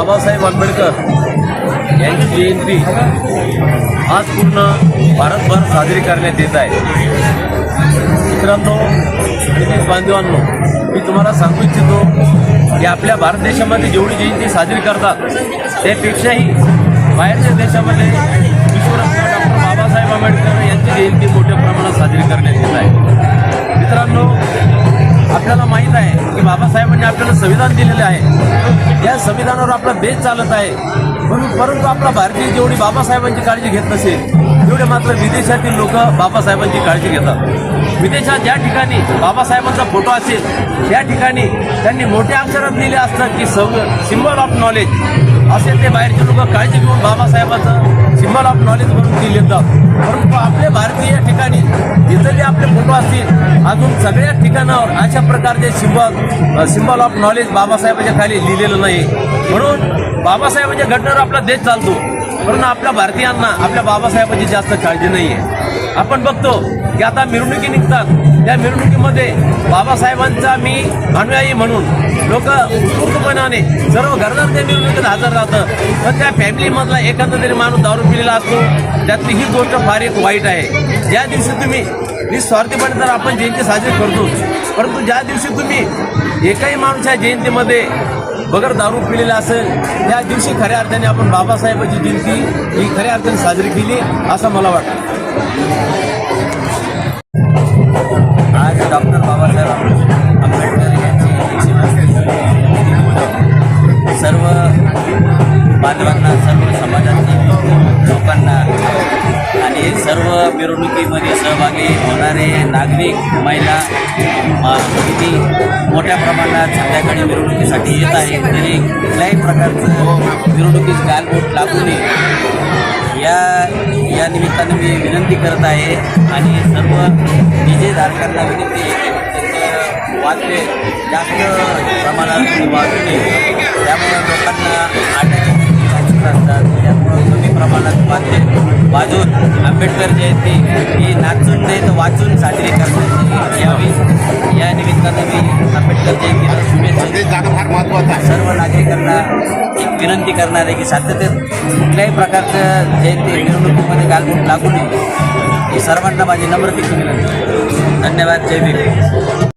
बाबासाहेब आंबेडकर यांची जयंती आज पूर्ण भारतभर साजरी करण्यात येत आहे। मित्रांनो, नितीश बांधवांनो, मी तुम्हाला सांगू इच्छितो की आपल्या भारत देशामध्ये जेवढी जयंती साजरी करतात त्यापेक्षाही बाहेरच्या देशामध्ये विश्वरत्न डॉक्टर बाबासाहेब आंबेडकर यांची जयंती मोठ्या प्रमाणात साजरी करण्यात येत आहे। मित्रांनो, आपल्याला माहीत आहे की बाबासाहेबांनी आपल्याला संविधान दिलेले आहे, या संविधानावर आपला देश चालत आहे। परंतु आपला भारतीय जेवढी बाबासाहेबांची काळजी घेत नसेल तेवढे मात्र विदेशातील लोक बाबासाहेबांची काळजी घेतात। विदेशात ज्या ठिकाणी बाबासाहेबांचा फोटो असेल त्या ठिकाणी त्यांनी मोठ्या अक्षरात लिहिले असतात की सिम्बॉल ऑफ नॉलेज, असे ते बाहेरचे लोक काळजी घेऊन बाबासाहेबांचं सिम्बॉल ऑफ नॉलेज म्हणून ती लिहितात। परंतु आपले भारतीय ठिकाणी जिथे आपले फोटो असतील अजून सगळ्या ठिकाणावर अशा प्रकारचे सिम्बॉल ऑफ नॉलेज बाबासाहेबांच्या खाली लिहिलेलं नाही। म्हणून बाबासाहेबांच्या घटनेवर आपला देश चालतो, परंतु आपल्या भारतीयांना आपल्या बाबासाहेबांची जास्त काळजी नाही आहे। आपण बघतो की आता मिरवणुकी निघतात, त्या मिरवणुकीमध्ये बाबासाहेबांचा मी अनुयायी म्हणून लोक उत्स्फूर्तपणाने सर्व घरदार त्या मिरवणुकीत हजर राहतं, पण त्या फॅमिलीमधला एखादा तरी माणूस दारू पिलेला असतो। त्यातली ही गोष्ट फार एक वाईट आहे। ज्या दिवशी तुम्ही निस्वार्थीपणे तर आपण जयंती साजरी करतो, परंतु ज्या दिवशी तुम्ही एकाही माणूस या जयंतीमध्ये बगर दारू पिलेला असेल त्या दिवशी खऱ्या अर्थाने आपण बाबासाहेबांची जयंती ही खऱ्या अर्थाने साजरी केली असं मला वाटतं। आज डॉक्टर बाबासाहेब आंबेडकर यांची सर्व बांधवांना, सर्व समाजातील लोकांना आणि सर्व मिरवणुकीमध्ये सहभागी होणारे नागरिक, महिला किती मोठ्या प्रमाणात संध्याकाळी मिरवणुकीसाठी येत आहे, तरी कुठल्याही प्रकारचं मिरवणुकीस गालबोट लागू नये या निमित्तानं मी विनंती करत आहे। आणि सर्व डीजे धारकांना विनंती आहे की वाजवे जास्त प्रमाणात वाजू नये, त्यामुळे लोकांना अटॅक असतात, त्यामुळं कमी प्रमाणात वाजून आंबेडकर जयंती ही नाचून नाही तर वाचून साजरी करण्यात यावी। या निमित्तानं मी आंबेडकर जयंतीला शुभेच्छा फार महत्त्वाचा सर्व नागरिकांना एक विनंती करणार आहे की सातत्यात कुठल्याही प्रकारचं जयंती मिरवणुकीमध्ये गालबोट लागू नये ही सर्वांना माझी नम्रतेची विनंती। धन्यवाद। जय भीम।